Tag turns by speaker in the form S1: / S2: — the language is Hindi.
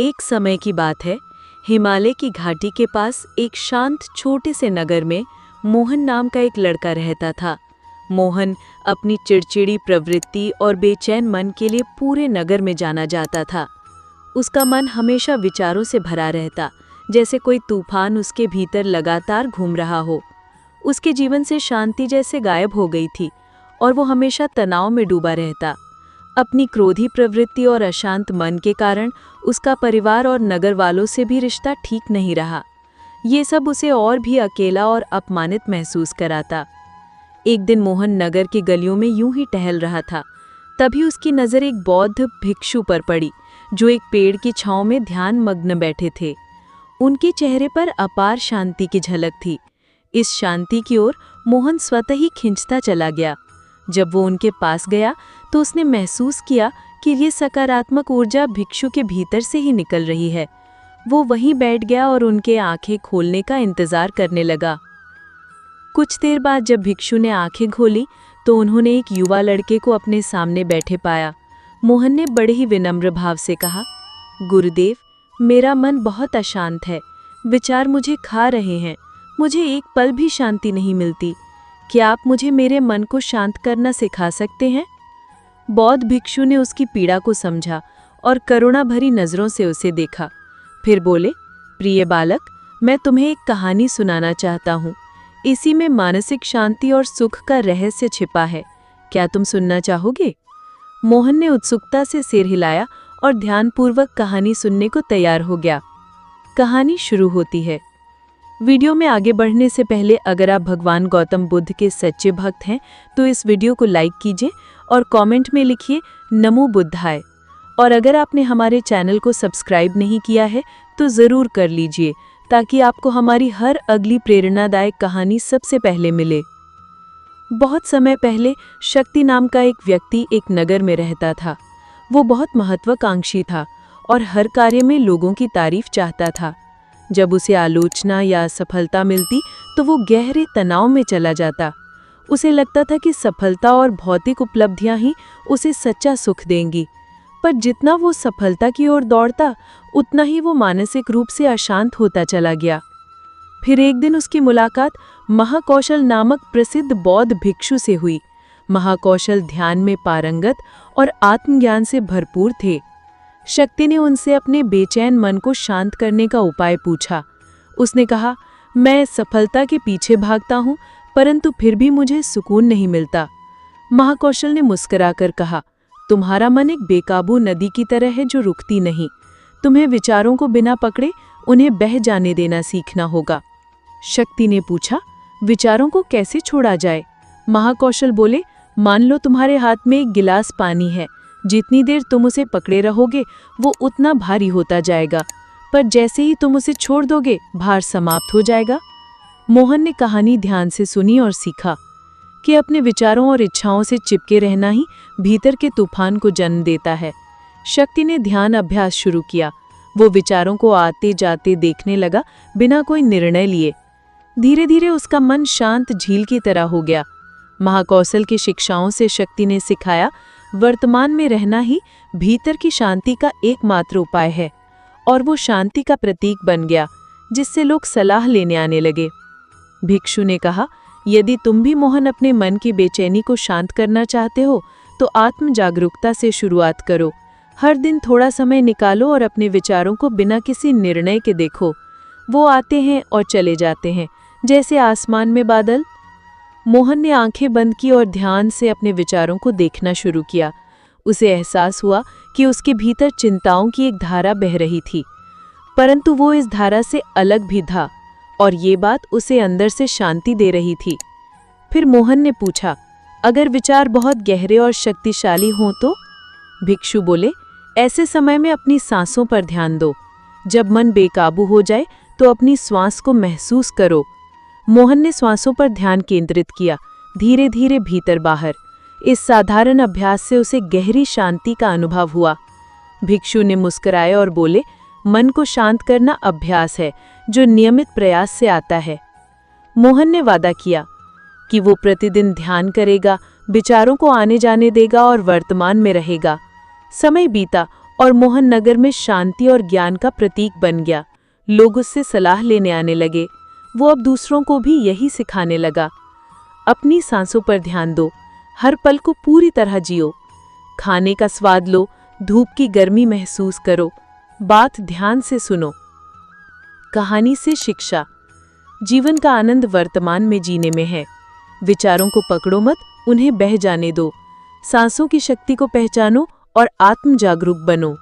S1: एक समय की बात है। हिमालय की घाटी के पास एक शांत छोटे से नगर में मोहन नाम का एक लड़का रहता था। मोहन अपनी चिड़चिड़ी प्रवृत्ति और बेचैन मन के लिए पूरे नगर में जाना जाता था। उसका मन हमेशा विचारों से भरा रहता, जैसे कोई तूफान उसके भीतर लगातार घूम रहा हो। उसके जीवन से शांति जैसे गायब हो गई थी और वो हमेशा तनाव में डूबा रहता। अपनी क्रोधी प्रवृत्ति और अशांत मन के कारण उसका परिवार और नगर वालों से भी रिश्ता ठीक नहीं रहा। ये सब उसे और भी अकेला और अपमानित महसूस कराता। एक दिन मोहन नगर की गलियों में यूं ही टहल रहा था। तभी उसकी नज़र एक बौद्ध भिक्षु पर पड़ी, जो एक पेड़ की छांव में ध्यान मग्न बैठे थे। उनके चेहरे पर अपार शांति की झलक थी। इस शांति की ओर मोहन स्वतः ही खिंचता चला गया। जब वो उनके पास गया तो उसने महसूस किया कि ये सकारात्मक ऊर्जा भिक्षु के भीतर से ही निकल रही है। वो वहीं बैठ गया और उनके आंखें खोलने का इंतजार करने लगा। कुछ देर बाद जब भिक्षु ने आंखें खोली तो उन्होंने एक युवा लड़के को अपने सामने बैठे पाया। मोहन ने बड़े ही विनम्र भाव से कहा, गुरुदेव, मेरा मन बहुत अशांत है। विचार मुझे खा रहे हैं। मुझे एक पल भी शांति नहीं मिलती। क्या आप मुझे मेरे मन को शांत करना सिखा सकते हैं? बौद्ध भिक्षु ने उसकी पीड़ा को समझा और करुणा भरी नज़रों से उसे देखा। फिर बोले, प्रिय बालक, मैं तुम्हें एक कहानी सुनाना चाहता हूँ। इसी में मानसिक शांति और सुख का रहस्य छिपा है। क्या तुम सुनना चाहोगे? मोहन ने उत्सुकता से सिर हिलाया और ध्यानपूर्वक कहानी सुनने को तैयार हो गया। कहानी शुरू होती है। वीडियो में आगे बढ़ने से पहले अगर आप भगवान गौतम बुद्ध के सच्चे भक्त हैं तो इस वीडियो को लाइक कीजिए और कमेंट में लिखिए नमो बुद्धाय। और अगर आपने हमारे चैनल को सब्सक्राइब नहीं किया है तो ज़रूर कर लीजिए, ताकि आपको हमारी हर अगली प्रेरणादायक कहानी सबसे पहले मिले। बहुत समय पहले शक्ति नाम का एक व्यक्ति एक नगर में रहता था। वो बहुत महत्वाकांक्षी था और हर कार्य में लोगों की तारीफ चाहता था। जब उसे आलोचना या सफलता मिलती तो वो गहरे तनाव में चला जाता। उसे लगता था कि सफलता और भौतिक उपलब्धियां ही उसे सच्चा सुख देंगी। पर जितना वो सफलता की ओर दौड़ता, उतना ही वो मानसिक रूप से अशांत होता चला गया। फिर एक दिन उसकी मुलाकात महाकौशल नामक प्रसिद्ध बौद्ध भिक्षु से हुई। महाकौशल ध्यान में पारंगत और आत्मज्ञान से भरपूर थे। शक्ति ने उनसे अपने बेचैन मन को शांत करने का उपाय पूछा। उसने कहा, मैं सफलता के पीछे भागता हूँ, परंतु फिर भी मुझे सुकून नहीं मिलता। महाकौशल ने मुस्कुराकर कहा, तुम्हारा मन एक बेकाबू नदी की तरह है जो रुकती नहीं। तुम्हें विचारों को बिना पकड़े उन्हें बह जाने देना सीखना होगा। शक्ति ने पूछा, विचारों को कैसे छोड़ा जाए? महाकौशल बोले, मान लो तुम्हारे हाथ में एक गिलास पानी है। जितनी देर तुम उसे पकड़े रहोगे वो उतना भारी होता जाएगा, पर जैसे ही तुम उसे छोड़ दोगे भार समाप्त हो जाएगा। मोहन ने कहानी ध्यान से सुनी और सीखा कि अपने विचारों और इच्छाओं से चिपके रहना ही भीतर के तूफान को जन्म देता है। शक्ति ने ध्यान अभ्यास शुरू किया। वो विचारों को आते जाते देखने लगा, बिना कोई निर्णय लिए। धीरे धीरे उसका मन शांत झील की तरह हो गया। महाकौशल की शिक्षाओं से शक्ति ने सिखाया, वर्तमान में रहना ही भीतर की शांति का एकमात्र उपाय है। और वो शांति का प्रतीक बन गया, जिससे लोग सलाह लेने आने लगे। भिक्षु ने कहा, यदि तुम भी मोहन अपने मन की बेचैनी को शांत करना चाहते हो तो आत्म जागरूकता से शुरुआत करो। हर दिन थोड़ा समय निकालो और अपने विचारों को बिना किसी निर्णय के देखो। वो आते हैं और चले जाते हैं, जैसे आसमान में बादल। मोहन ने आंखें बंद की और ध्यान से अपने विचारों को देखना शुरू किया। उसे एहसास हुआ कि उसके भीतर चिंताओं की एक धारा बह रही थी, परंतु वो इस धारा से अलग भी था और ये बात उसे अंदर से शांति दे रही थी। फिर मोहन ने पूछा, अगर विचार बहुत गहरे और शक्तिशाली हों तो? भिक्षु बोले, ऐसे समय में अपनी सांसों पर ध्यान दो। जब मन बेकाबू हो जाए तो अपनी श्वास को महसूस करो। मोहन ने श्वासों पर ध्यान केंद्रित किया, धीरे धीरे भीतर बाहर। इस साधारण अभ्यास से उसे गहरी शांति का अनुभव हुआ। भिक्षु ने मुस्कुराए और बोले, मन को शांत करना अभ्यास है जो नियमित प्रयास से आता है। मोहन ने वादा किया कि वो प्रतिदिन ध्यान करेगा, विचारों को आने जाने देगा और वर्तमान में रहेगा। समय बीता और मोहन नगर में शांति और ज्ञान का प्रतीक बन गया। लोग उससे सलाह लेने आने लगे। वो अब दूसरों को भी यही सिखाने लगा। अपनी सांसों पर ध्यान दो, हर पल को पूरी तरह जियो। खाने का स्वाद लो, धूप की गर्मी महसूस करो, बात ध्यान से सुनो। कहानी से शिक्षा। जीवन का आनंद वर्तमान में जीने में है। विचारों को पकड़ो मत, उन्हें बह जाने दो। सांसों की शक्ति को पहचानो और आत्म जागरूक बनो।